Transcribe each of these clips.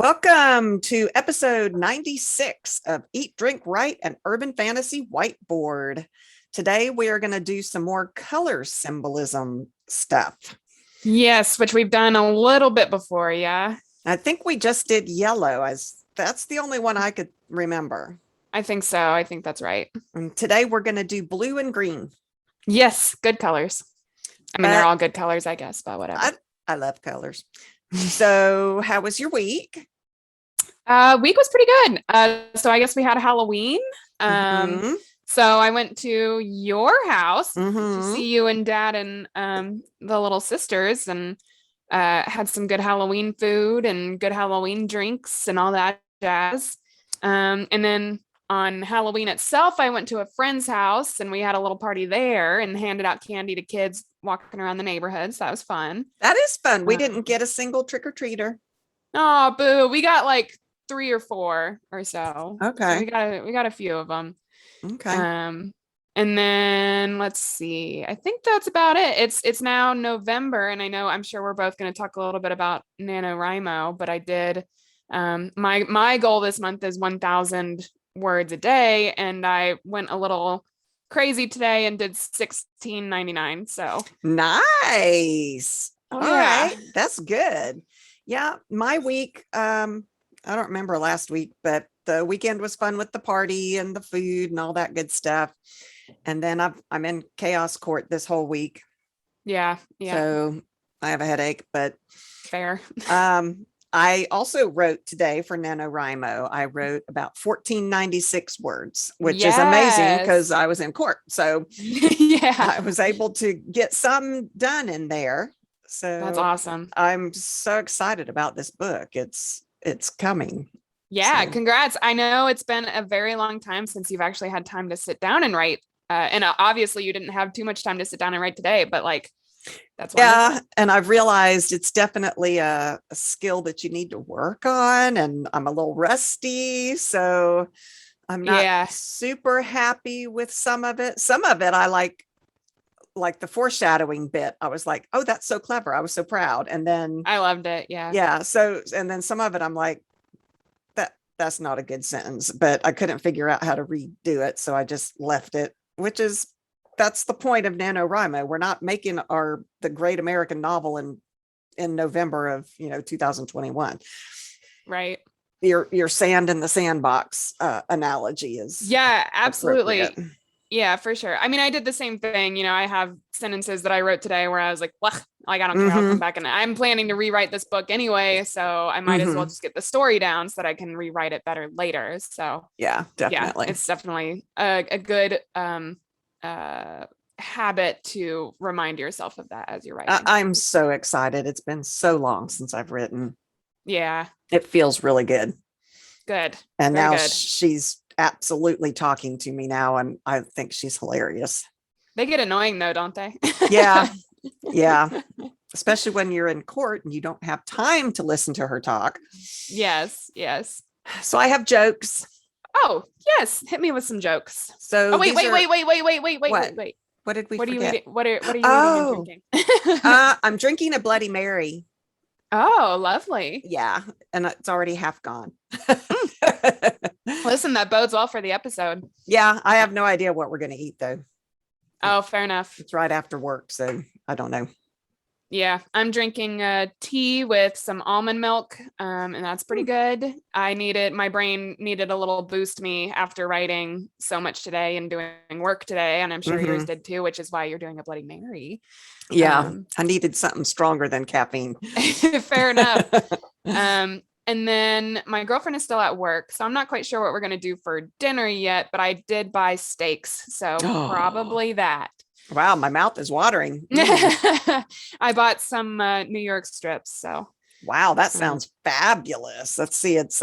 Welcome to episode 96 of Eat, Drink, Write, an Urban Fantasy Whiteboard. Today, we are going to do some more color symbolism stuff. Yes, which we've done a little bit before, yeah. I think we just did yellow, as that's the only one I could remember. I think so. I think that's right. And today, we're going to do blue and green. Yes, good colors. I mean, they're all good colors, I guess, but whatever. I love colors. So, how was your week? Week was pretty good. So I guess we had a Halloween. Mhm. So I went to your house to Mhm. see you and Dad and the little sisters and had some good Halloween food and good Halloween drinks and all that jazz. And then on Halloween itself, I went to a friend's house and we had a little party there and handed out candy to kids walking around the neighborhood. So that was fun. That is fun. We didn't get a single trick-or-treater. Oh, boo. We got like 3 or 4 or so. So Okay. we got a few of them. Okay. And then let's see. I think that's about it. It's now November, and I'm sure we're both going to talk a little bit about NaNoWriMo, but I did my goal this month is 1,000 words a day, and I went a little crazy today and did 16.99. So Nice. All yeah. right. That's good. Yeah, my week, I don't remember last week, but the weekend was fun with the party and the food and all that good stuff. And then I'm in chaos court this whole week. Yeah. So I have a headache, but Fair. I also wrote today for NaNoWriMo. I wrote about 1496 words, which is amazing because I was in court. So yeah, I was able to get some done in there. So that's awesome. I'm so excited about this book. It's coming. Yeah, So. congrats. I know it's been a very long time since you've actually had time to sit down and write. And obviously you didn't have too much time to sit down and write today, but like that's wonderful. Yeah, and I've realized it's definitely a skill that you need to work on, and I'm a little rusty, so I'm not super happy with some of it. Some of it I like the foreshadowing bit. I was like, oh, that's so clever. I was so proud. And then I loved it. Yeah. So, and then some of it I'm like, that's not a good sentence, but I couldn't figure out how to redo it. So I just left it, that's the point of NaNoWriMo. We're not making the great American novel in November of 2021. Right. Your sand in the sandbox analogy is absolutely. Yeah, for sure. I mean, I did the same thing. I have sentences that I wrote today where I was like, well, I don't care. I'll come back, and I'm planning to rewrite this book anyway, so I might as well just get the story down so that I can rewrite it better later. So yeah, definitely. Yeah, it's definitely a good habit to remind yourself of that as you're writing. I'm so excited. It's been so long since I've written. Yeah. It feels really good. Good. And very now good. She's absolutely talking to me now, and I think she's hilarious. They get annoying though, don't they? Yeah. Yeah. Especially when you're in court and you don't have time to listen to her talk. Yes. So I have jokes. Oh, yes. Hit me with some jokes. So wait. What did we forget? What are you reading? What are you reading and drinking? I'm drinking a Bloody Mary. Oh, lovely. Yeah, and it's already half gone. Listen, that bodes well for the episode. Yeah, I have no idea what we're going to eat though. Oh, fair enough. It's right after work, so I don't know. Yeah, I'm drinking tea with some almond milk, and that's pretty good. My brain needed a little boost me after writing so much today and doing work today, and I'm sure yours did too, which is why you're doing a Bloody Mary. Yeah, I needed something stronger than caffeine. Fair enough. And then my girlfriend is still at work, so I'm not quite sure what we're going to do for dinner yet, but I did buy steaks, so probably that. Wow, my mouth is watering. I bought some New York strips. So wow, that sounds fabulous. Let's see, it's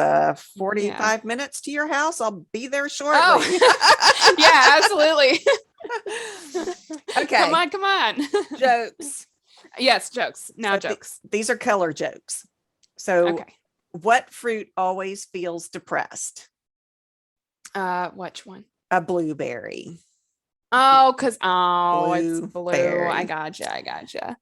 45 minutes to your house. I'll be there shortly. Oh. Yeah, absolutely. Okay. Come on. Jokes. Yes, jokes. Now jokes. These are color jokes. So what fruit always feels depressed? Which one? A blueberry. Oh, it's blue. I gotcha.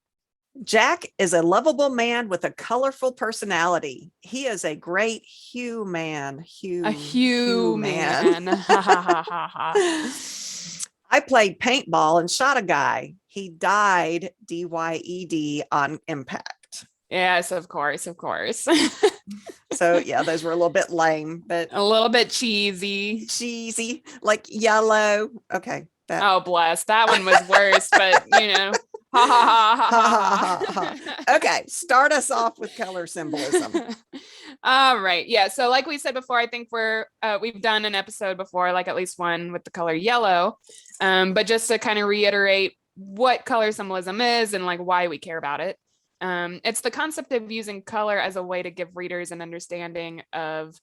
Jack is a lovable man with a colorful personality. He is a great hue man. A Hue man. human. Ha ha ha ha ha. I played paintball and shot a guy. He died, DYED, on impact. Yes, of course, of course. So yeah, those were a little bit lame, but A little bit cheesy. cheesy, like yellow. Okay. That. Oh, bless. That one was worse, but ha ha ha ha ha ha. Okay, start us off with color symbolism. All right. Yeah. So like we said before, I think we've done an episode before, like at least one with the color yellow. But just to kind of reiterate what color symbolism is and like why we care about it. It's the concept of using color as a way to give readers an understanding of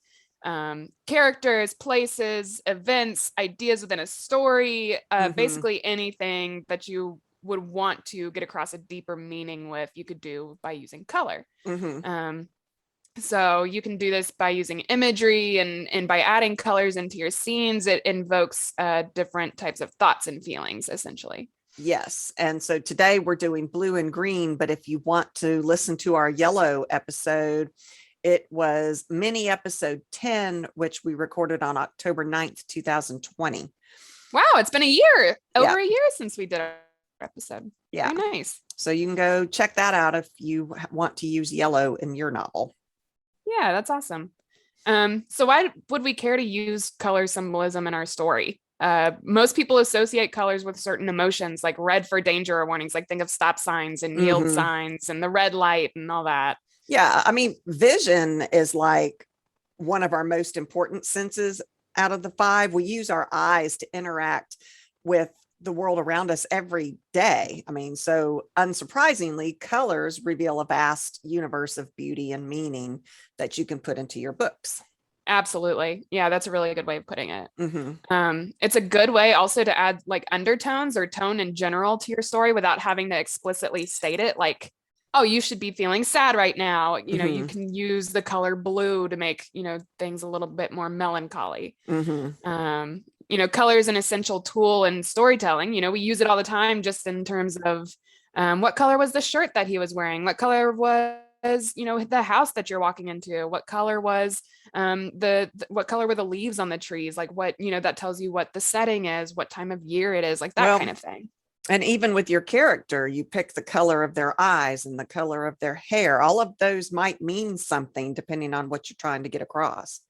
characters, places, events, ideas within a story, basically anything that you would want to get across a deeper meaning with, you could do by using color. So you can do this by using imagery and by adding colors into your scenes. It invokes different types of thoughts and feelings, essentially. Yes. And so today we're doing blue and green, but if you want to listen to our yellow episode, it was mini episode 10, which we recorded on October 9th, 2020. Wow, it's been over a year since we did our episode. Yeah. Very nice. So you can go check that out if you want to use yellow in your novel. Yeah, that's awesome. So why would we care to use color symbolism in our story? Most people associate colors with certain emotions, like red for danger or warnings, like think of stop signs and yield signs and the red light and all that. Yeah, I mean, vision is like one of our most important senses out of the 5. We use our eyes to interact with the world around us every day. I mean, so unsurprisingly, colors reveal a vast universe of beauty and meaning that you can put into your books. Absolutely. Yeah, that's a really good way of putting it. It's a good way also to add like undertones or tone in general to your story without having to explicitly state it. Like, oh, you should be feeling sad right now. You can use the color blue to make, things a little bit more melancholy. Color is an essential tool in storytelling. We use it all the time just in terms of what color was the shirt that he was wearing? What color was the house that you're walking into? What color was what color were the leaves on the trees? Like what, that tells you what the setting is, what time of year it is, like that kind of thing. And even with your character, you pick the color of their eyes and the color of their hair. All of those might mean something depending on what you're trying to get across.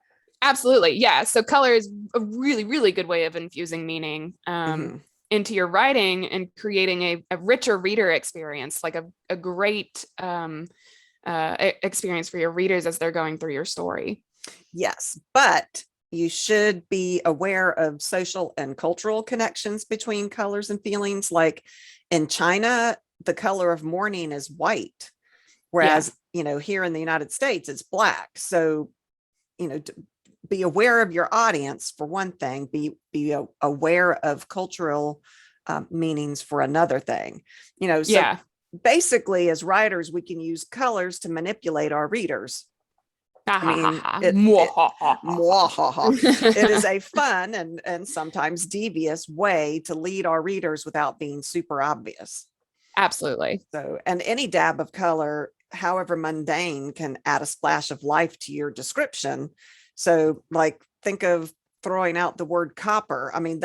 Absolutely. Yeah. So color is a really, really good way of infusing meaning into your writing and creating a richer reader experience, like a great experience for your readers as they're going through your story. Yes, but you should be aware of social and cultural connections between colors and feelings. Like in China, the color of mourning is white, whereas, here in the United States, it's black. So, be aware of your audience for one thing, be aware of cultural meanings for another thing, so basically as writers, we can use colors to manipulate our readers. I mean, it is a fun and sometimes devious way to lead our readers without being super obvious. Absolutely. So, and any dab of color, however mundane, can add a splash of life to your description. So like, think of throwing out the word copper. I mean,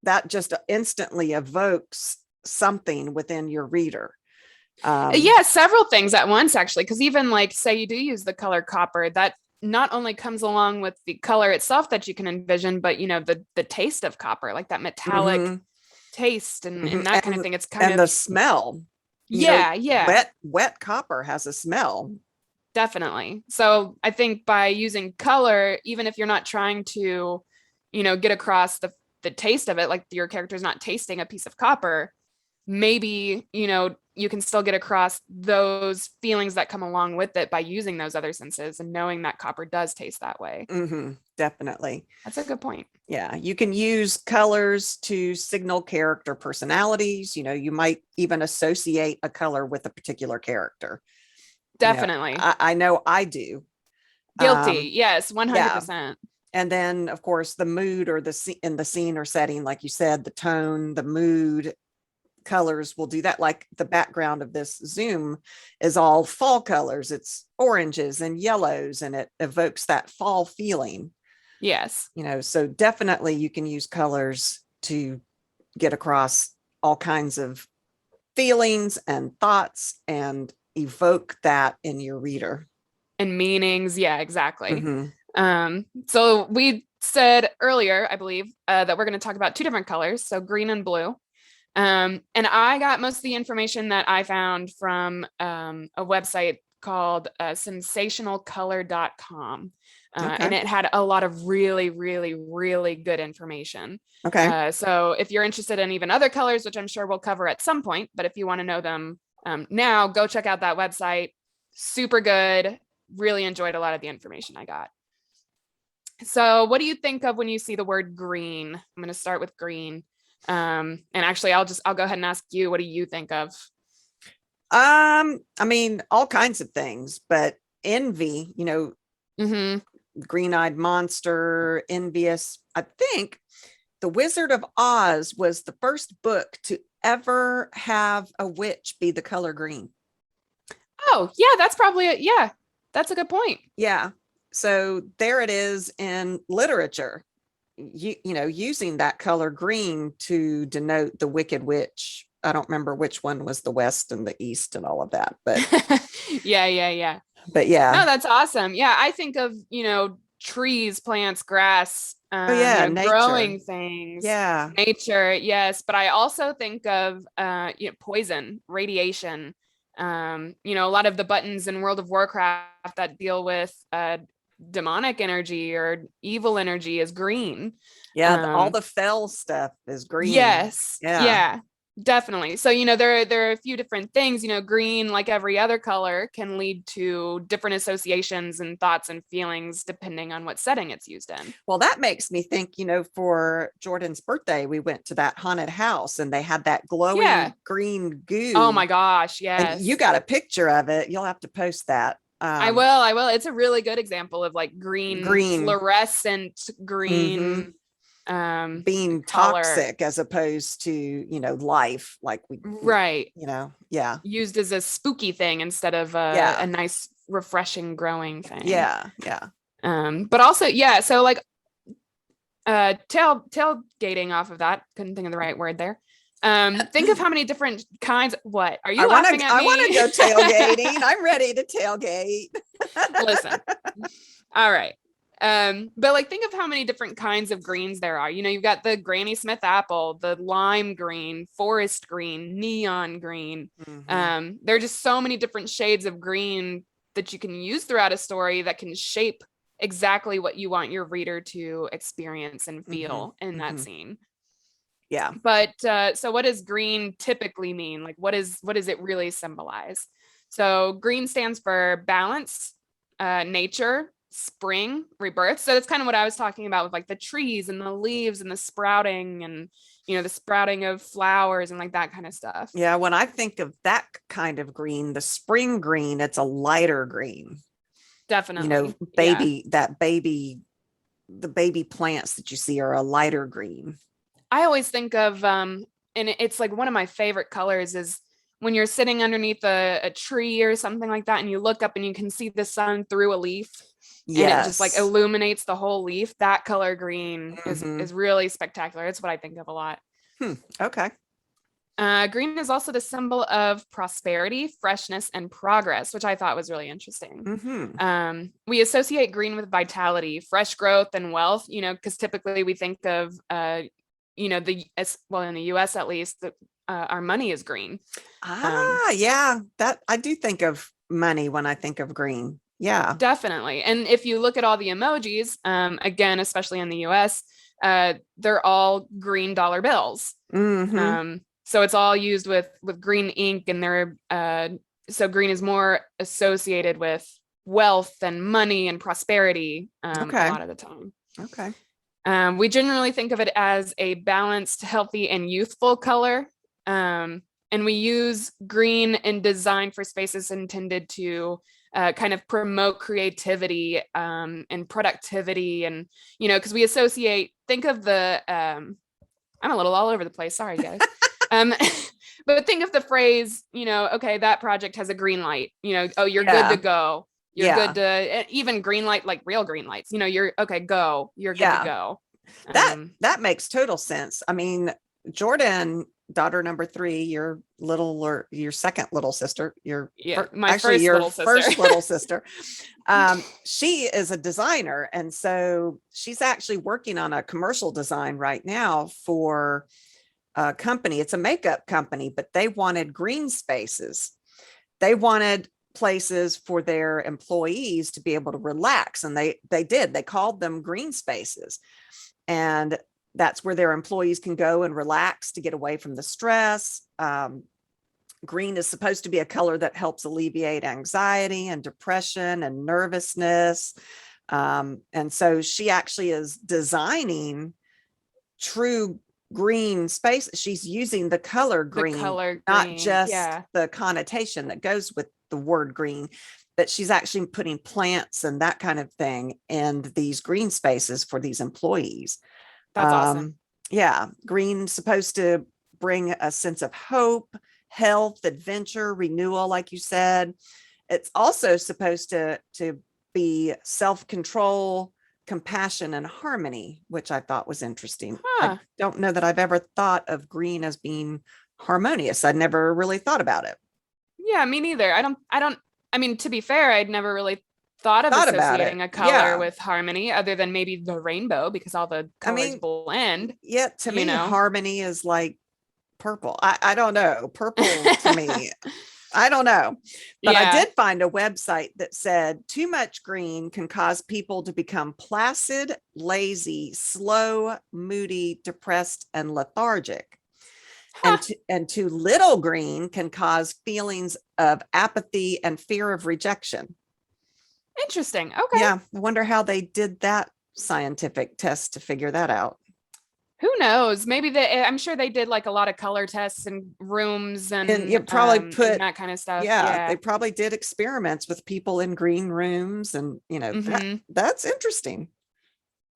that just instantly evokes something within your reader. Several things at once, actually, because even like say you do use the color copper, that not only comes along with the color itself that you can envison, but the taste of copper, like that metallic taste and that kind of thing. It's kind of the smell. Wet copper has a smell. Definitely. So I think by using color, even if you're not trying to, get across the taste of it, like your character's not tasting a piece of copper, maybe, you can still get across those feelings that come along with it by using those other senses and knowing that copper does taste that way. Definitely. That's a good point. Yeah. You can use colors to signal character personalities. You might even associate a color with a particular character. Definitely. I know I do. Guilty. Yes. 100%. Yeah. And then of course the mood or in the scene or setting, like you said, the tone, the mood, colors will do that. Like the background of this Zoom is all fall colors. It's oranges and yellows, and it evokes that fall feeling. Yes. So definitely you can use colors to get across all kinds of feelings and thoughts and evoke that in your reader. And meanings. Yeah, exactly. Mm-hmm. So we said earlier, I believe, that we're going to talk about two different colors, so green and blue. And I got most of the information that I found from a website called sensationalcolor.com. Okay. And it had a lot of really, really, really good information. Okay. So if you're interested in even other colors, which I'm sure we'll cover at some point, but if you want to know them now, go check out that website. Super good. Really enjoyed a lot of the information I got. So what do you think of when you see the word green? I'm going to start with green. And actually I'll go ahead and ask you, what do you think of? I mean, all kinds of things, but envy, Mm-hmm. green-eyed monster, envious. I think The Wizard of Oz was the first book to ever have a witch be the color green. Oh, yeah, that's probably it. Yeah, that's a good point. Yeah. So there it is in literature, using that color green to denote the Wicked Witch. I don't remember which one was the West and the East and all of that, but Yeah. but yeah. No, that's awesome. Yeah, I think of, trees, plants, grass, Oh yeah, nature. growing things, Yeah. nature. Yes. But I also think of, poison, radiation. A lot of the buttons in World of Warcraft that deal with demonic energy or evil energy is green. Yeah, all the fell stuff is green. Yes. Yeah. Yeah, definitely. So, there are a few different things. Green, like every other color, can lead to different associations and thoughts and feelings depending on what setting it's used in. Well, that makes me think, for Jordan's birthday, we went to that haunted house and they had that glowing green goo. Oh my gosh, And yes. you got a picture of it. You'll have to post that. I will. It's a really good example of like green. Fluorescent green. Mm-hmm. Being color. Toxic as opposed to, life, like right. Yeah. Used as a spooky thing instead of a nice, refreshing, growing thing. Yeah. But also, so like tailgating off of that, couldn't think of the right word there. Think of how many different kinds. What are you laughing at me? I want to go tailgating. I'm ready to tailgate. Listen. All right. But like, think of how many different kinds of greens there are. You've got the Granny Smith apple, the lime green, forest green, neon green. Mm-hmm. There are just so many different shades of green that you can use throughout a story that can shape exactly what you want your reader to experience and feel in that scene. Yeah. But so what does green typically mean? Like, what does it really symbolize? So green stands for balance, nature, spring, rebirth. So that's kind of what I was talking about with like the trees and the leaves and the sprouting and the sprouting of flowers and like that kind of stuff. Yeah, when I think of that kind of green, the spring green, it's a lighter green. Definitely. The baby plants that you see are a lighter green. I always think of and it's like one of my favorite colors is when you're sitting underneath a tree or something like that and you look up and you can see the sun through a leaf. Yes. And it just like illuminates the whole leaf. That color green is really spectacular. It's what I think of a lot. Okay. Green is also the symbol of prosperity, freshness, and progress, which I thought was really interesting. We associate green with vitality, fresh growth, and wealth, because typically we think of, in the US at least, our money is green. Yeah, that I do think of money when I think of green. Yeah, definitely. And if you look at all the emojis, again, especially in the US, they're all green dollar bills. So it's all used with green ink, and they're so green is more associated with wealth and money and prosperity a lot of the time. Okay. We generally think of it as a balanced, healthy, and youthful color. And we use green in design for spaces intended to kind of promote creativity and productivity. And, because we think of the, I'm a little all over the place. Sorry, guys. Um, but think of the phrase, okay, that project has a green light, oh, you're good to Yeah. go. You're Yeah. good to even green light, like real green lights, you're okay, go, you're good to Yeah. go. That makes total sense. I mean, Jordan, daughter number 3, your little or your second little sister, Yeah, my actually first your little sister. first little sister. She is a designer, and so she's actually working on a commercial design right now for a company. It's a makeup company, but they wanted green spaces. They wanted places for their employees to be able to relax, and they called them green spaces. And that's where their employees can go and relax to get away from the stress. Green is supposed to be a color that helps alleviate anxiety and depression and nervousness. And so she actually is designing true green space. She's using the color The green, color not green, just yeah, the connotation that goes with the word green, but she's actually putting plants and that kind of thing in these green spaces for these employees. that's awesome. Um, yeah, green's supposed to bring a sense of hope, health, adventure, renewal, like you said. It's also supposed to be self-control, compassion, and harmony, which I thought was interesting. I Huh. don't know that I've ever thought of green as being harmonious. I'd never really thought about it. Yeah, me neither. I mean, to be fair, I'd never really thought of Thought about it. associating a color Yeah. with harmony other than maybe the rainbow because all the I colors mean, blend, yeah, to you me, know. harmony is like purple. I don't know. Purple to me, I don't know. But I Yeah. did find a website that said too much green can cause people to become placid, lazy, slow, moody, depressed, and lethargic. Huh. And too little green can cause feelings of apathy and fear of rejection. Interesting. Okay. Yeah, I wonder how they did that scientific test to figure that out. Who knows? Maybe I'm sure they did like a lot of color tests and rooms And you probably and put, that kind of stuff. yeah, they Yeah. probably did experiments with people in green rooms, and Mm-hmm. that's interesting.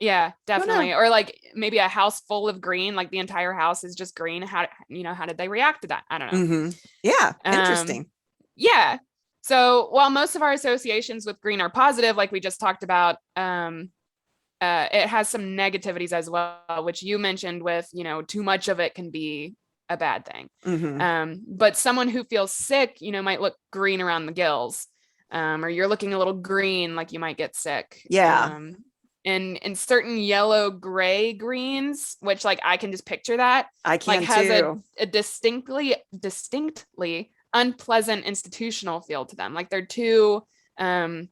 Yeah, I don't know. definitely. Or like maybe a house full of green, like the entire house is just green. How did they react to that? I don't know. Yeah, Um, interesting. yeah. So while most of our associations with green are positive, like we just talked about, it has some negativities as well, which you mentioned with, too much of it can be a bad thing. hmm But someone who feels sick, might look green around the gills, or you're looking a little green, like you might get sick. Yeah, And in certain yellow gray greens, which like I can just picture that, I like can has too. a distinctly unpleasant institutional feel to them. Like they're too not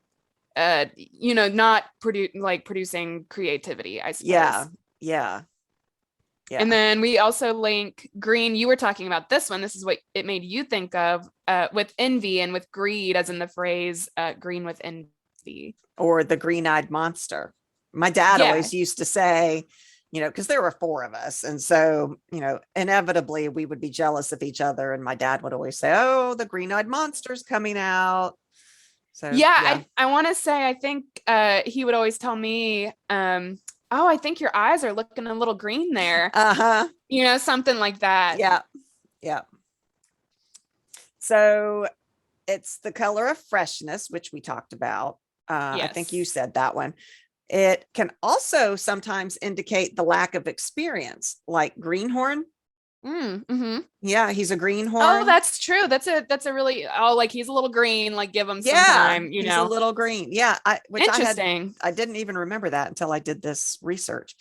producing creativity, I Yeah, suppose. yeah, And yeah. then we also link green. You were talking about this one. This is what it made you think of with envy and with greed, as in the phrase green with envy. Or the green-eyed monster. My dad Yeah. always used to say, because there were 4 of us. And so, inevitably we would be jealous of each other. And my dad would always say, oh, the green-eyed monster's coming out. So, Yeah. yeah. I want to say, I think he would always tell me, oh, I think your eyes are looking a little green there. Uh-huh. Something like that. Yeah. Yeah. So it's the color of freshness, which we talked about. I think you Yes. said that one. It can also sometimes indicate the lack of experience, like greenhorn. Mm-hmm. Yeah, he's a Oh, greenhorn. that's true. That's a really, like he's a little green, like give him some Yeah, time, he's a little green. Yeah, Interesting. I didn't even remember that until I did this research.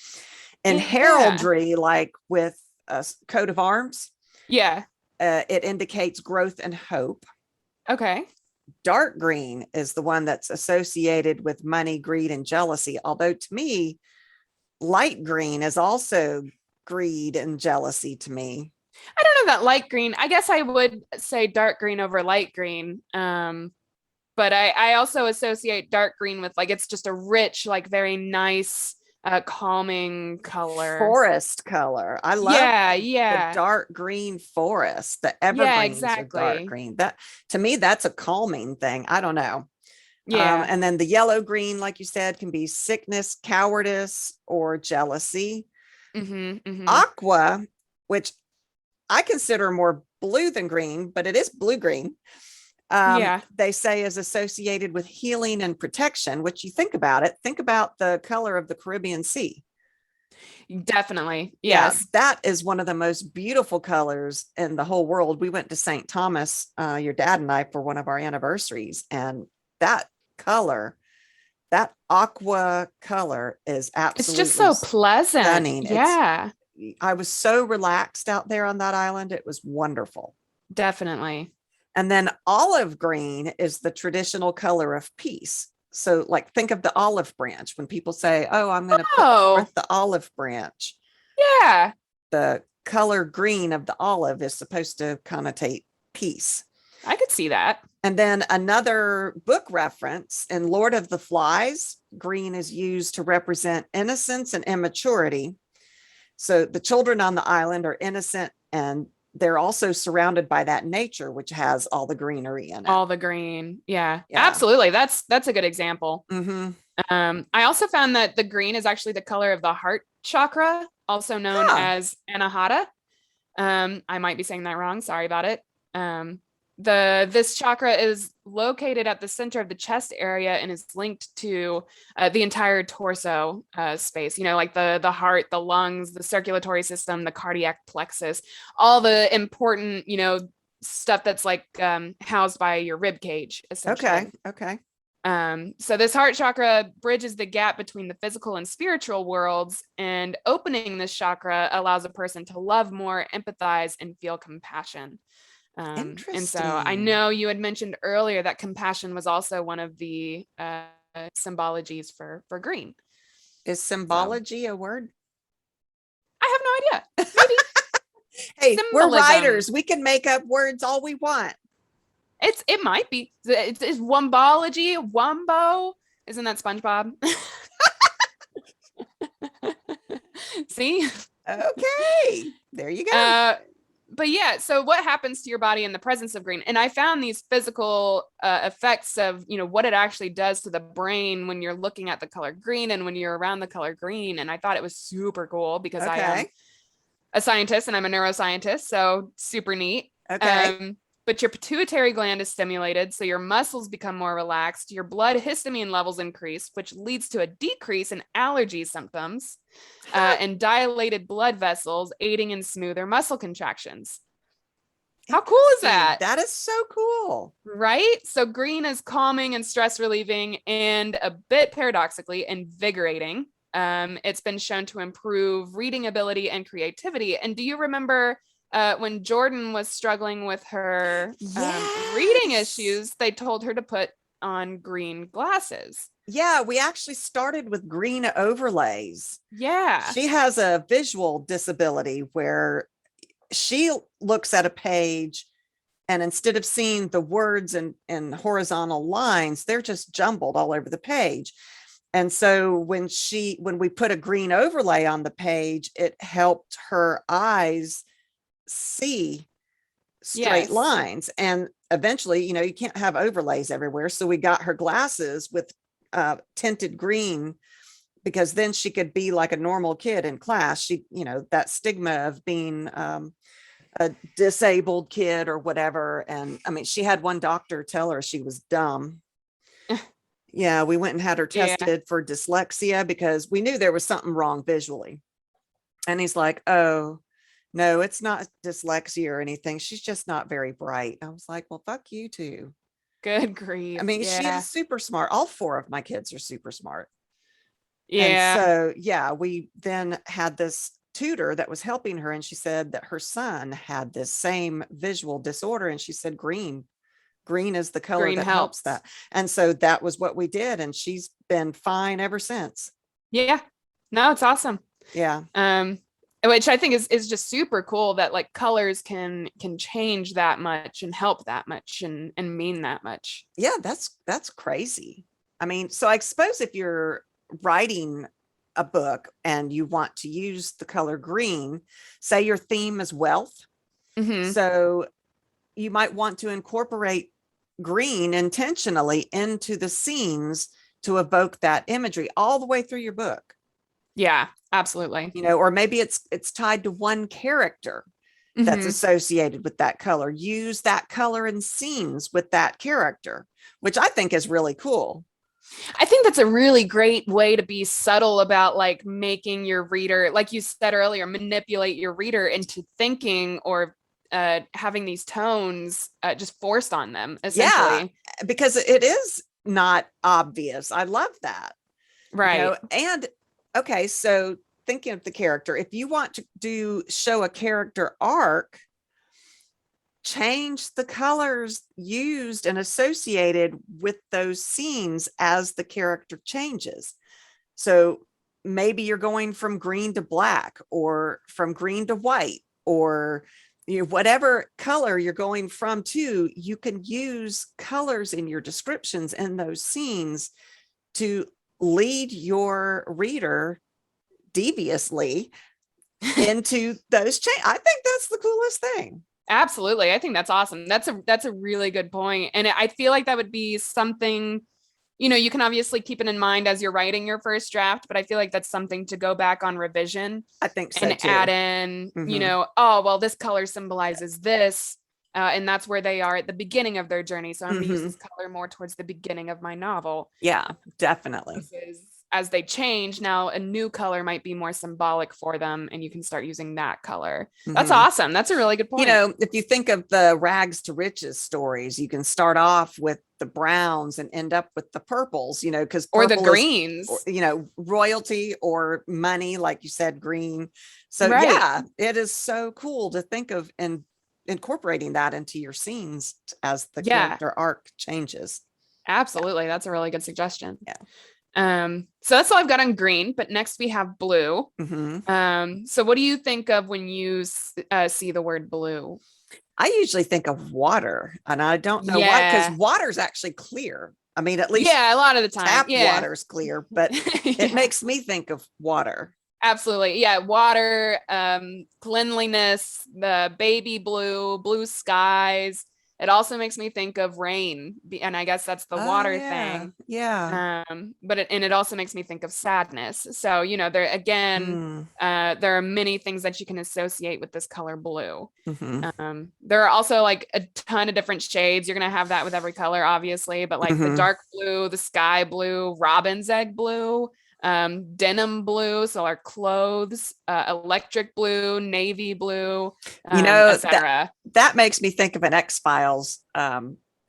In Yeah. heraldry, like with a coat of arms, Yeah. it indicates growth and hope. Okay. Dark green is the one that's associated with money, greed, and jealousy. Although to me, light green is also greed and jealousy to me. I don't know that light green. I guess I would say dark green over light green. But I also associate dark green with like it's just a rich, like very nice, calming color. Forest color. I love Yeah, the yeah. dark green forest. The Yeah, evergreens are dark exactly. green. That to me, that's a calming thing. I don't know. Yeah. And then the yellow green, like you said, can be sickness, cowardice, or jealousy. Mm-hmm. Mm-hmm. Aqua, which I consider more blue than green, but it is blue green. Yeah, They say is associated with healing and protection, which you think about it, think about the color of the Caribbean Sea. definitely. Yeah, Yes. that is one of the most beautiful colors in the whole world. We went to St. Thomas, your dad and I, for one of our anniversaries, and that color, that aqua color, is It's just absolutely so pleasant. stunning. It's Yeah, I was so relaxed out there on that island. It was wonderful. definitely. And then olive green is the traditional color of peace. So, like, think of the olive branch. When people say, "Oh, I'm going to put Oh, forth the olive branch," yeah. the color green of the olive is supposed to connotate peace. I could see that. And then another book reference in Lord of the Flies, green is used to represent innocence and immaturity. So the children on the island are innocent, and they're also surrounded by that nature, which has all the greenery in it. All the green. Yeah, Yeah. absolutely. That's a good example. Mm-hmm. I also found that the green is actually the color of the heart chakra, also known Huh. as anahata. I might be saying that wrong. Sorry about it. This chakra is located at the center of the chest area and is linked to the entire torso space. You know, like the heart, the lungs, the circulatory system, the cardiac plexus, all the important, stuff that's like housed by your rib cage, Okay. essentially. Okay. So this heart chakra bridges the gap between the physical and spiritual worlds, and opening this chakra allows a person to love more, empathize, and feel compassion. And so I Interesting. know you had mentioned earlier that compassion was also one of the symbologies for green. Is So symbology a word? I have no idea. Maybe Hey, we're symbolism. writers. We can make up words all we want. It might be. It's wombology, wumbo. Isn't that SpongeBob? See? Okay. There you go. Uh, but yeah, so what happens to your body in the presence of green? And I found these physical effects of, what it actually does to the brain when you're looking at the color green and when you're around the color green. And I thought it was super cool because I am Okay. a scientist and I'm a neuroscientist. So super neat. Okay. But your pituitary gland is stimulated, so your muscles become more relaxed, your blood histamine levels increase, which leads to a decrease in allergy symptoms Huh. and dilated blood vessels, aiding in smoother muscle contractions. How cool is Interesting. that? That is so cool. Right? So, green is calming and stress relieving and a bit paradoxically invigorating. It's been shown to improve reading ability and creativity. And do you remember when Jordan was struggling with her reading Yes. issues, they told her to put on green glasses? Yeah, we actually started with green overlays. Yeah. She has a visual disability where she looks at a page, and instead of seeing the words in horizontal lines, they're just jumbled all over the page. And so when we put a green overlay on the page, it helped her eyes see straight Yes. lines. And eventually, you can't have overlays everywhere. So we got her glasses with tinted green, because then she could be like a normal kid in class. That stigma of being a disabled kid or whatever. And I mean, she had one doctor tell her she was dumb. Yeah, we went and had her Yeah. tested for dyslexia because we knew there was something wrong visually. And he's like, "Oh, no, it's not dyslexia or anything. She's just not very bright." I was like, "Well, fuck you too." Good I grief. mean, she Yeah. is super smart. All four of my kids are super smart. And Yeah. so, yeah, we then had this tutor that was helping her, and she said that her son had this same visual disorder. And she said, green is the color Green that helps helps. that. And so that was what we did. And she's been fine ever since. Yeah. No, it's awesome. Yeah. Um, which I think is just super cool that like colors can change that much and help that much and mean that much. Yeah. That's crazy. I mean, so I suppose if you're writing a book and you want to use the color green, say your theme is wealth. Mm-hmm. So you might want to incorporate green intentionally into the scenes to evoke that imagery all the way through your book. Yeah, absolutely. Or maybe it's tied to one character. that's Mm-hmm. associated with that color. Use that color in scenes with that character, which I think is really cool. I think that's a really great way to be subtle about like making your reader, like you said earlier, manipulate your reader into thinking or having these tones just forced on them, Yeah, essentially. because it is not obvious. I love that. Right. And okay, so thinking of the character, if you want to show a character arc, change the colors used and associated with those scenes as the character changes. So maybe you're going from green to black or from green to white, or whatever color you're going from to, you can use colors in your descriptions in those scenes to lead your reader deviously into those change. I think that's the coolest thing. Absolutely. I think that's awesome. That's a really good point. And I feel like that would be something, you can obviously keep it in mind as you're writing your first draft, but I feel like that's something to go back on revision I think so and too. add in, Mm-hmm. oh, well, this color symbolizes this. And that's where they are at the beginning of their journey. So I'm going to use Mm-hmm. this color more towards the beginning of my novel. Yeah, definitely. Versus as they change, now a new color might be more symbolic for them, and you can start using that color. That's Mm-hmm. awesome. That's a really good point. If you think of the rags to riches stories, you can start off with the browns and end up with the purples, because Or the purple is, greens. royalty or money, like you said, green. So Right. yeah, it is so cool to think of and incorporating that into your scenes as the Yeah, character arc changes. absolutely. That's a really good suggestion. Yeah. So that's all I've got on green, but next we have blue. Mm-hmm. So what do you think of when you see the word blue? I usually think of water, and I don't know why, because Yeah. water's actually clear. I mean, at least Yeah, a lot of the time. tap Yeah. water is clear, but it Yeah. makes me think of water. Absolutely. Yeah, water, cleanliness, the baby blue, blue skies. It also makes me think of rain, and I guess that's the Oh water yeah, thing. yeah. But it also makes me think of sadness. So, there again, Mm, there are many things that you can associate with this color blue. mm-hmm, There are also like a ton of different shades. You're gonna have that with every color, obviously, but like the mm-hmm. dark blue, the sky blue, robin's egg blue, denim blue, so our clothes, electric blue, navy blue, That etc. makes me think of an X-Files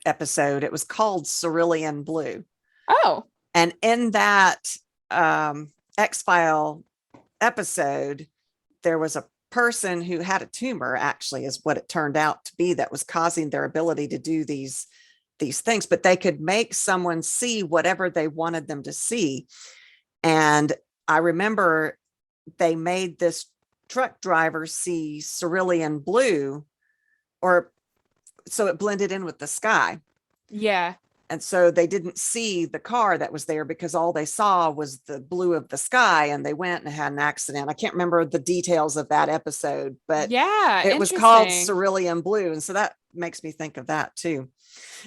episode. It was called Cerulean Blue, Oh, and in that X-File episode, there was a person who had a tumor, actually is what it turned out to be, that was causing their ability to do these things, but they could make someone see whatever they wanted them to see. And I remember they made this truck driver see cerulean blue, or so it blended in with the sky. yeah. And so they didn't see the car that was there because all they saw was the blue of the sky, and they went and had an accident. I can't remember the details of that episode, but Yeah, it was called interesting. Cerulean Blue. And so that makes me think of that too.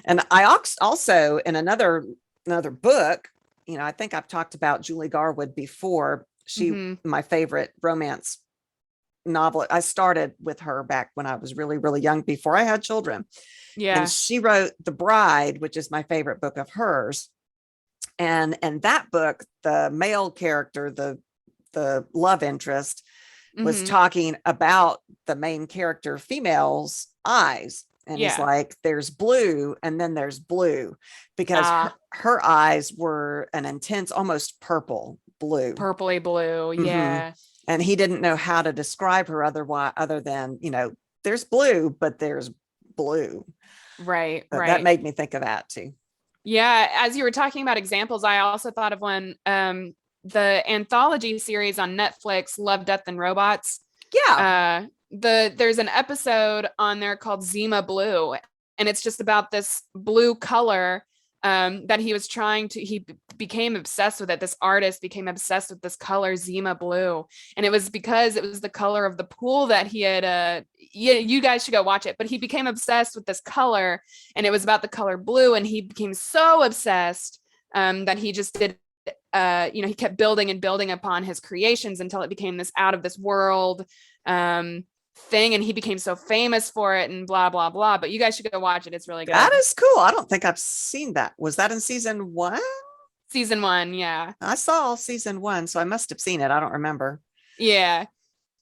And I also, in another book, I think I've talked about Julie Garwood before. She, Hmm. my favorite romance novel. I started with her back when I was really, really young, before I had children. And Yeah. she wrote The Bride, which is my favorite book of hers. And in that book, the male character, the love interest, was Hmm. talking about the main character female's eyes. And he's Yeah. like, there's blue and then there's blue, because Ah, her eyes were an intense, almost purple blue. purpley blue. Mm-hmm. Yeah. And he didn't know how to describe her other than, there's blue, but there's blue. Right, But that right. made me think of that too. Yeah, as you were talking about examples, I also thought of one, the anthology series on Netflix, Love, Death, and Robots. Yeah. There's an episode on there called Zima Blue, and it's just about this blue color that he became obsessed with it. This artist became obsessed with this color, Zima Blue, and it was because it was the color of the pool that he had. You guys should go watch it. But he became obsessed with this color, and it was about the color blue, and he became so obsessed that he just did. He kept building and building upon his creations until it became this out of this world thing and he became so famous for it and blah blah blah, but you guys should go watch it. It's really That good. is cool. I don't think I've seen that. Was that in season one? Season 1, yeah. I saw season one, so I must have seen it. I don't remember. Yeah.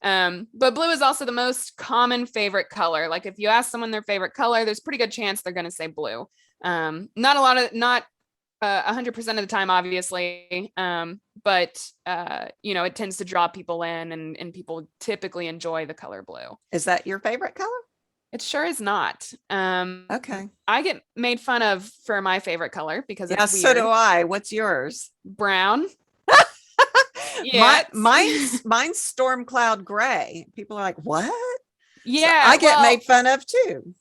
But blue is also the most common favorite color. Like if you ask someone their favorite color, there's a pretty good chance they're going to say blue. Not 100% of the time, obviously. But it tends to draw people in, and people typically enjoy the color blue. Is that your favorite color? It sure is not. Okay. I get made fun of for my favorite color because Yeah, it's so weird. do I. What's yours? Brown. Yeah. Mine's storm cloud gray. People are like, what? So Yeah. I get made fun of too.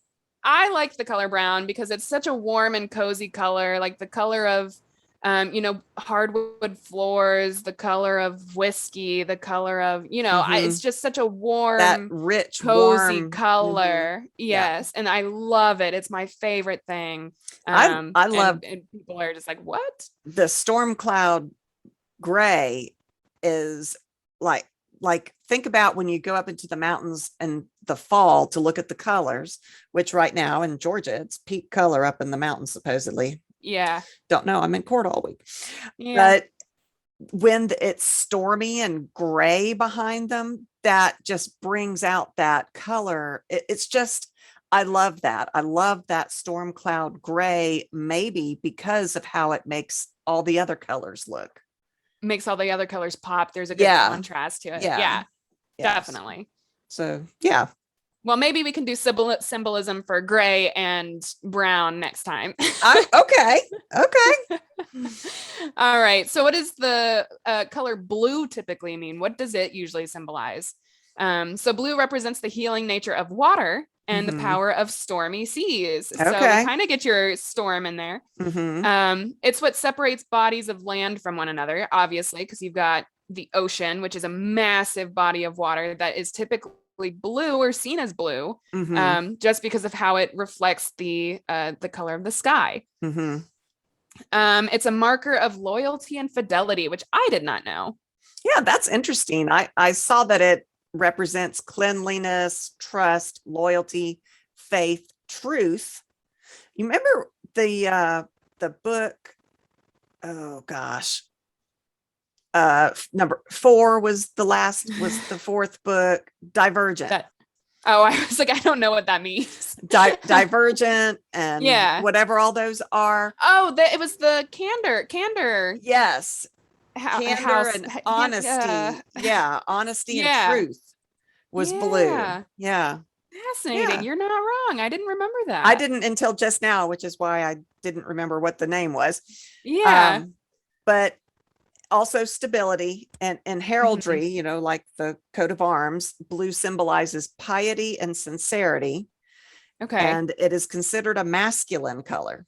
I like the color brown because it's such a warm and cozy color, like the color of, hardwood floors, the color of whiskey, the color of, it's just such a That warm, rich, cozy warm color. Yeah. Yes. And I love it. It's my favorite thing. I love and people are just like, what? the storm cloud gray is like think about when you go up into the mountains in the fall to look at the colors, which right now in Georgia it's peak color up in the mountains supposedly. Yeah. Don't know, I'm in court all week. Yeah. But when it's stormy and gray behind them, that just brings out that color. It's just, I love that. I love that storm cloud gray, maybe because of how it makes all the other colors look. Makes all the other colors pop. There's a good contrast to it. Yeah. Yes. Definitely. So yeah. Well, maybe we can do symbolism for gray and brown next time. Okay. All right. So what does the color blue typically mean? What does it usually symbolize? So blue represents the healing nature of water and the power of stormy seas. So we kind of get your storm in there. It's what separates bodies of land from one another, obviously, because you've got the ocean, which is a massive body of water that is typically blue or seen as blue, just because of how it reflects the color of the sky. It's a marker of loyalty and fidelity, which I did not know. Yeah, that's interesting. I saw that it represents cleanliness, trust, loyalty, faith, truth. You remember the book? Oh gosh. Number 4 was the fourth book, Divergent. I was like, I don't know what that means. Divergent and whatever all those are. Oh, it was the candor. Yes. Candor and honesty. Honesty and truth was blue. Yeah. Fascinating. Yeah. You're not wrong. I didn't remember that. I didn't until just now, which is why I didn't remember what the name was. Yeah. But also stability and heraldry, like the coat of arms, blue symbolizes piety and sincerity. Okay. And it is considered a masculine color.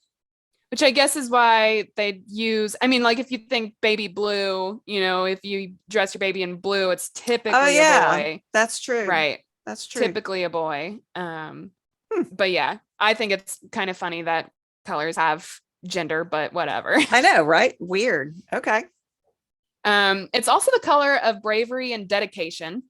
Which I guess is why they use, like if you think baby blue, if you dress your baby in blue, it's typically a boy. That's true. Right. That's true. Typically a boy. But yeah, I think it's kind of funny that colors have gender, but whatever. I know, right? Weird. Okay. It's also the color of bravery and dedication.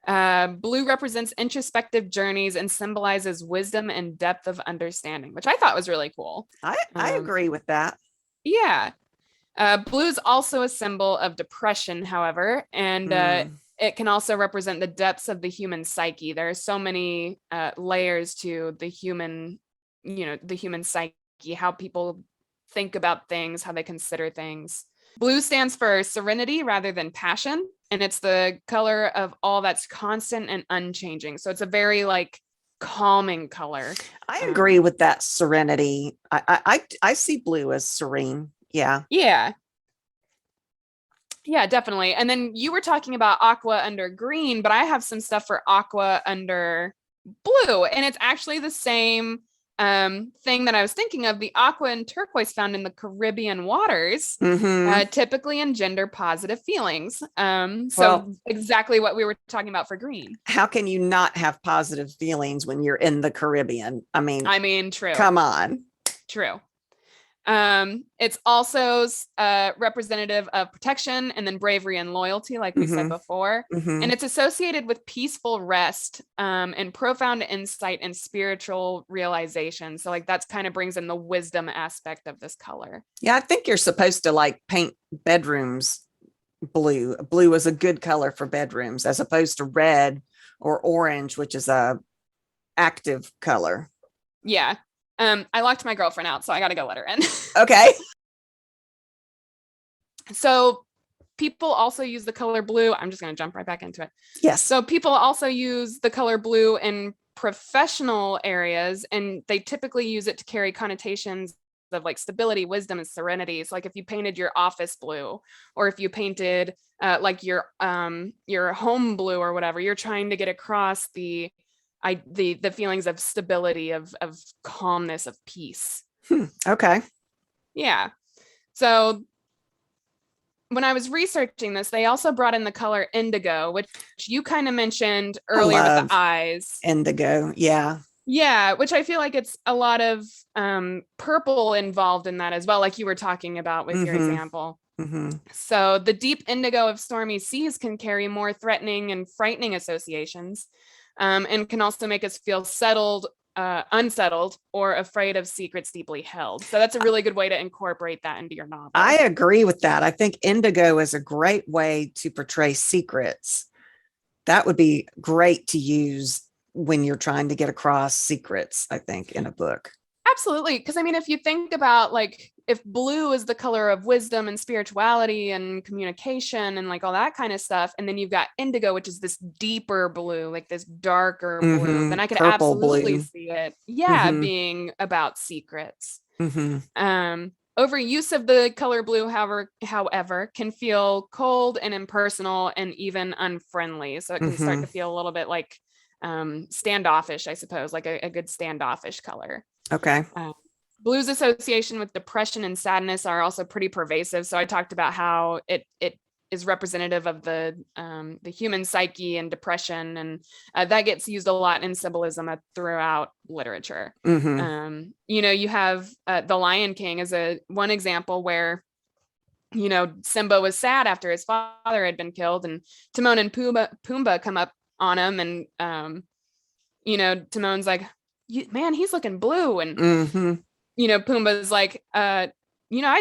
Blue represents introspective journeys and symbolizes wisdom and depth of understanding, which I thought was really cool. I agree with that. Yeah. Blue is also a symbol of depression, however, and it can also represent the depths of the human psyche. There are so many layers to the human psyche, how people think about things, how they consider things. Blue stands for serenity rather than passion, and it's the color of all that's constant and unchanging. So it's a very calming color. I agree with that serenity. I see blue as serene. Yeah. Yeah. Yeah, definitely. And then you were talking about aqua under green, but I have some stuff for aqua under blue, and it's actually the same thing that I was thinking of. The aqua and turquoise found in the Caribbean waters typically engender positive feelings. So exactly what we were talking about for green. How can you not have positive feelings when you're in the Caribbean? I mean, true. Come on. True. It's also representative of protection and then bravery and loyalty, like we said before. And it's associated with peaceful rest and profound insight and spiritual realization. So like that's kind of brings in the wisdom aspect of this color. Yeah, I think you're supposed to like paint bedrooms blue. Blue is a good color for bedrooms as opposed to red or orange, which is a active color. Yeah. I locked my girlfriend out, so I got to go let her in. Okay. So people also use the color blue. I'm just going to jump right back into it. Yes. So people also use the color blue in professional areas, and they typically use it to carry connotations of like stability, wisdom, and serenity. So like if you painted your office blue, or if you painted like your home blue or whatever, you're trying to get across the feelings of stability, of calmness, of peace. Okay. Yeah. So when I was researching this, they also brought in the color indigo, which you kind of mentioned earlier with the eyes. Indigo. Yeah. Yeah, which I feel like it's a lot of purple involved in that as well, like you were talking about with your example. So the deep indigo of stormy seas can carry more threatening and frightening associations, and can also make us feel settled, unsettled, or afraid of secrets deeply held. So that's a really good way to incorporate that into your novel. I agree with that. I think indigo is a great way to portray secrets. That would be great to use when you're trying to get across secrets, I think, in a book. Absolutely. Because I mean, if you think about like if blue is the color of wisdom and spirituality and communication and like all that kind of stuff, and then you've got indigo, which is this deeper blue, like this darker blue, then I could Purple absolutely blue. see it, yeah, being about secrets. Overuse of the color blue, however, can feel cold and impersonal and even unfriendly. So it can start to feel a little bit like standoffish, I suppose, like a good standoffish color. Okay. Blue's association with depression and sadness are also pretty pervasive. So I talked about how it is representative of the human psyche and depression, and that gets used a lot in symbolism throughout literature. You have The Lion King as one example where Simba was sad after his father had been killed, and Timon and Pumbaa come up on him, and Timon's like, man, he's looking blue, and Pumbaa's like, I'd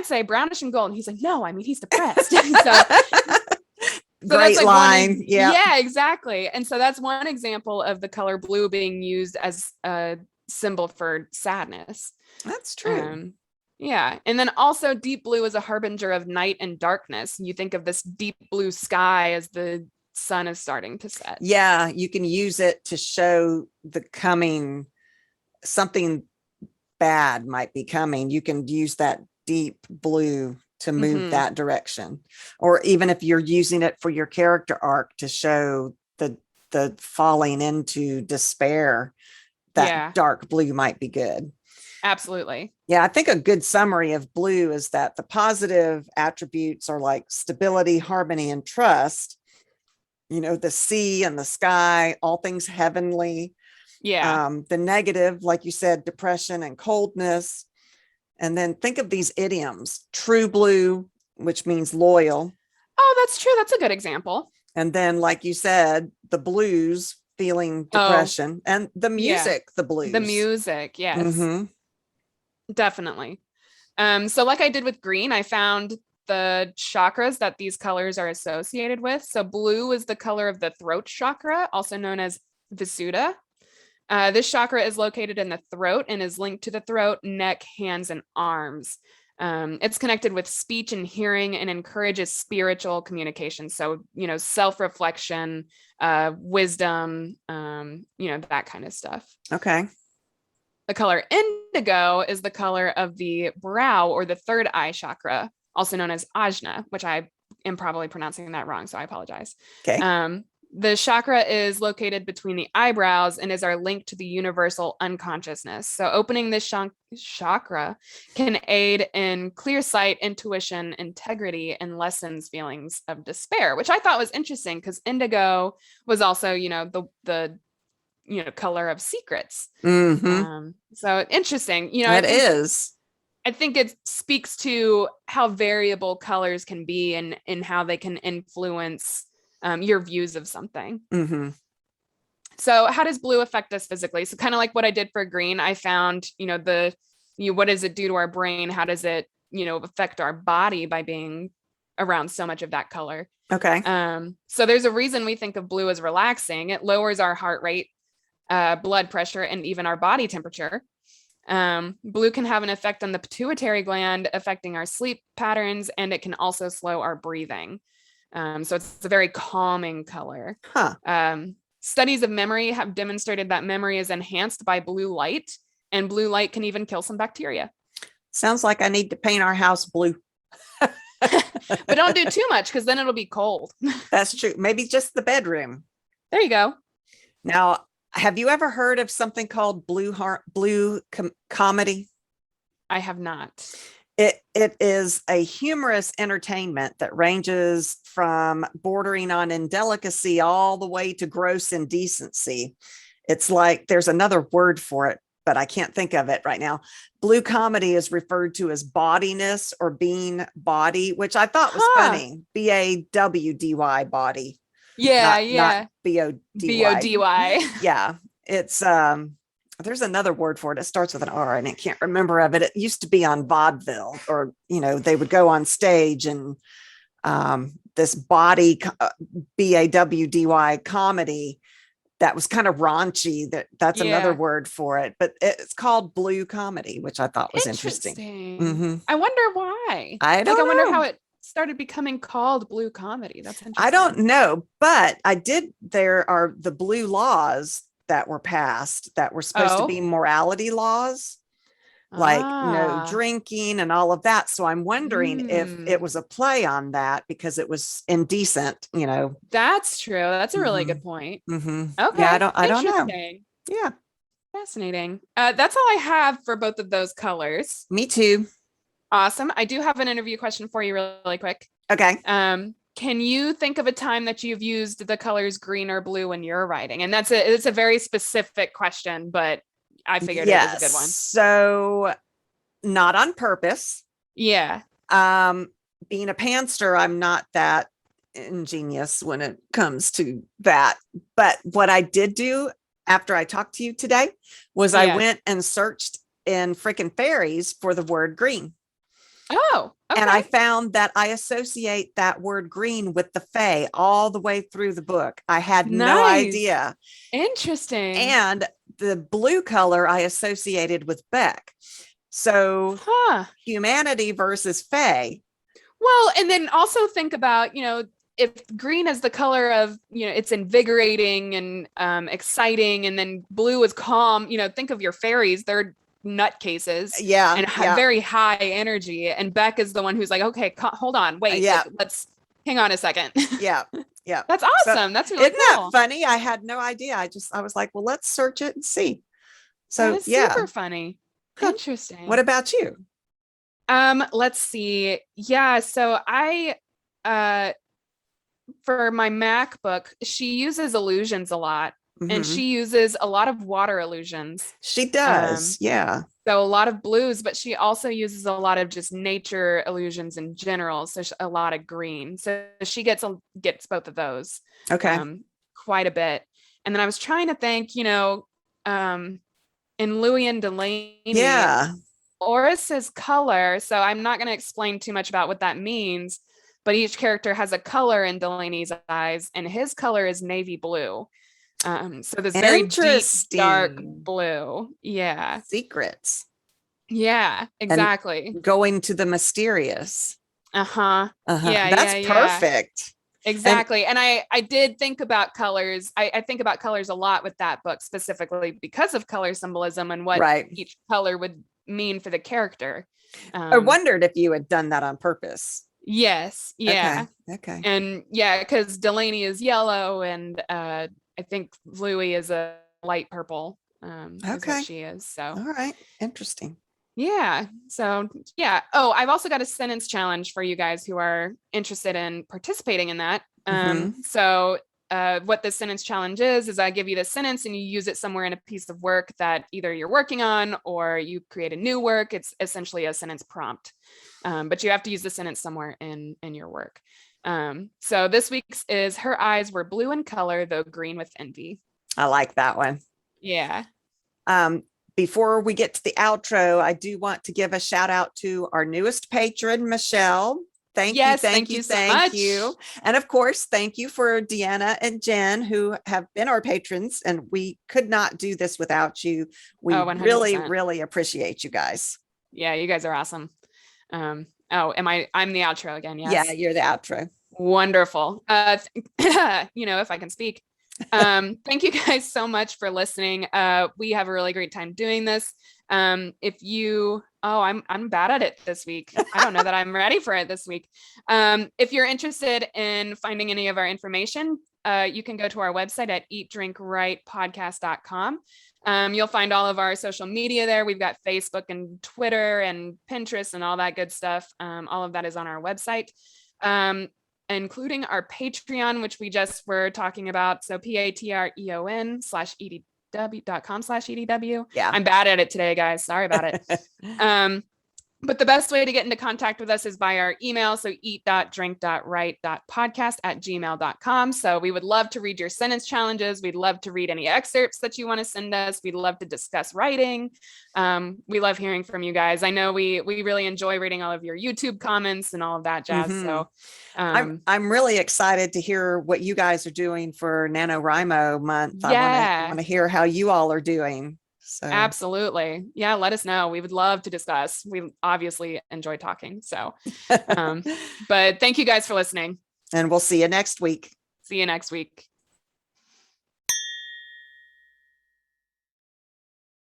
say brownish and gold. And he's like, no, I mean, he's depressed. So great like line. Yeah, exactly. And so that's one example of the color blue being used as a symbol for sadness. That's true. Yeah. And then also deep blue is a harbinger of night and darkness. You think of this deep blue sky as the sun is starting to set. Yeah, you can use it to show the coming, something bad might be coming. You can use that deep blue to move that direction. Or even if you're using it for your character arc to show the falling into despair, that dark blue might be good. Absolutely. Yeah, I think a good summary of blue is that the positive attributes are like stability, harmony, and trust. The sea and the sky, all things heavenly. Yeah. The negative, like you said, depression and coldness. And then think of these idioms: true blue, which means loyal. Oh, that's true. That's a good example. And then, like you said, the blues, feeling depression, and the music, the blues. The music, yes. Definitely. So like I did with green, I found the chakras that these colors are associated with. So blue is the color of the throat chakra, also known as Visuddha. This chakra is located in the throat and is linked to the throat, neck, hands, and arms. It's connected with speech and hearing and encourages spiritual communication. So, self-reflection, wisdom, that kind of stuff. Okay. The color indigo is the color of the brow or the third eye chakra, also known as ajna, which I am probably pronouncing that wrong, so I apologize. Okay. The chakra is located between the eyebrows and is our link to the universal unconsciousness. So opening this chakra can aid in clear sight, intuition, integrity, and lessens feelings of despair, which I thought was interesting because indigo was also, the color of secrets. So interesting. It is. I think it speaks to how variable colors can be and how they can influence your views of something. Mm-hmm. So how does blue affect us physically? So kind of like what I did for green, I found, what does it do to our brain? How does it, affect our body by being around so much of that color? Okay. So there's a reason we think of blue as relaxing. It lowers our heart rate, blood pressure, and even our body temperature. Blue can have an effect on the pituitary gland, affecting our sleep patterns, and it can also slow our breathing. So it's a very calming color. Huh. Studies of memory have demonstrated that memory is enhanced by blue light, and blue light can even kill some bacteria. Sounds like I need to paint our house blue. But don't do too much because then it'll be cold. That's true. Maybe just the bedroom. There you go. Now, have you ever heard of something called blue comedy? I have not. It is a humorous entertainment that ranges from bordering on indelicacy all the way to gross indecency. It's like there's another word for it, but I can't think of it right now. Blue comedy is referred to as bawdiness or being bawdy, which I thought was funny. BAWDY, body. Yeah, not BODY. BODY. Yeah, it's there's another word for it. It starts with an R and I can't remember of it. It used to be on vaudeville, or they would go on stage and this body BAWDY comedy that was kind of raunchy. That's another word for it, but it's called blue comedy, which I thought was interesting. Mm-hmm. I wonder why. I wonder how it started becoming called blue comedy. That's interesting. I don't know, but there are the blue laws that were passed that were supposed to be morality laws, like no drinking and all of that. So I'm wondering if it was a play on that because it was indecent, That's true. That's a really good point. Mm-hmm. Okay. Yeah, I don't know. Yeah. Fascinating. That's all I have for both of those colors. Me too. Awesome. I do have an interview question for you really quick. Okay. Can you think of a time that you've used the colors green or blue when you're writing? And it's a very specific question, but I figured it was a good one. So not on purpose. Yeah. Being a pantser, I'm not that ingenious when it comes to that. But what I did do after I talked to you today was I went and searched in freaking fairies for the word green. Oh, okay. And I found that I associate that word green with the fae all the way through the book. I had no idea. Interesting. And the blue color I associated with Beck. So humanity versus fae. Well, and then also think about, if green is the color of, it's invigorating and exciting, and then blue is calm, think of your fairies. They're nutcases, and very high energy, and Beck is the one who's like, okay, hold on, wait, let's hang on a second. yeah That's awesome. So, that's really isn't that funny? I had no idea. I was like, well, let's search it and see. So that is super funny. Interesting. What about you? Let's see. So I for my MacBook, she uses illusions a lot. And she uses a lot of water illusions. She does. So a lot of blues, but she also uses a lot of just nature illusions in general. So a lot of green. So she gets both of those. Okay. Quite a bit. And then I was trying to think, in Louis and Delaney, Oris is color. So I'm not going to explain too much about what that means, but each character has a color in Delaney's eyes, and his color is navy blue. So this very deep, dark blue. Yeah. Secrets. Yeah, exactly. And going to the mysterious. Yeah. That's perfect. Exactly. And I did think about colors. I think about colors a lot with that book, specifically because of color symbolism and what each color would mean for the character. I wondered if you had done that on purpose. Yes. Yeah. Okay. And because Delaney is yellow, and I think Louis is a light purple. Is what she is. So all right. Interesting. Yeah. So Oh, I've also got a sentence challenge for you guys who are interested in participating in that. So what the sentence challenge is I give you the sentence and you use it somewhere in a piece of work that either you're working on or you create a new work. It's essentially a sentence prompt, but you have to use the sentence somewhere in your work. So this week's is her eyes were blue in color, though green with envy. I like that one. Yeah. Before we get to the outro, I do want to give a shout out to our newest patron, Michelle. Thank you, thank you, thank you. And of course, thank you for Deanna and Jen, who have been our patrons, and we could not do this without you. We really, really appreciate you guys. Yeah, you guys are awesome. I'm the outro again. Yes. Yeah, you're the outro. Wonderful. If I can speak. Thank you guys so much for listening. We have a really great time doing this. I'm bad at it this week. I don't know that I'm ready for it this week. If you're interested in finding any of our information, you can go to our website at eatdrinkwritepodcast.com. You'll find all of our social media there. We've got Facebook and Twitter and Pinterest and all that good stuff. All of that is on our website. Including our Patreon, which we just were talking about. So patreon.com/edw.com/edw. Yeah. I'm bad at it today, guys. Sorry about it. But the best way to get into contact with us is by our email. So eat.drink.write.podcast@gmail.com. So we would love to read your sentence challenges. We'd love to read any excerpts that you want to send us. We'd love to discuss writing. We love hearing from you guys. I know we really enjoy reading all of your YouTube comments and all of that jazz. Mm-hmm. So I'm really excited to hear what you guys are doing for NaNoWriMo month. Yeah. I want to hear how you all are doing. So. Absolutely. Yeah. Let us know. We would love to discuss. We obviously enjoy talking. So, but thank you guys for listening. And we'll see you next week. See you next week.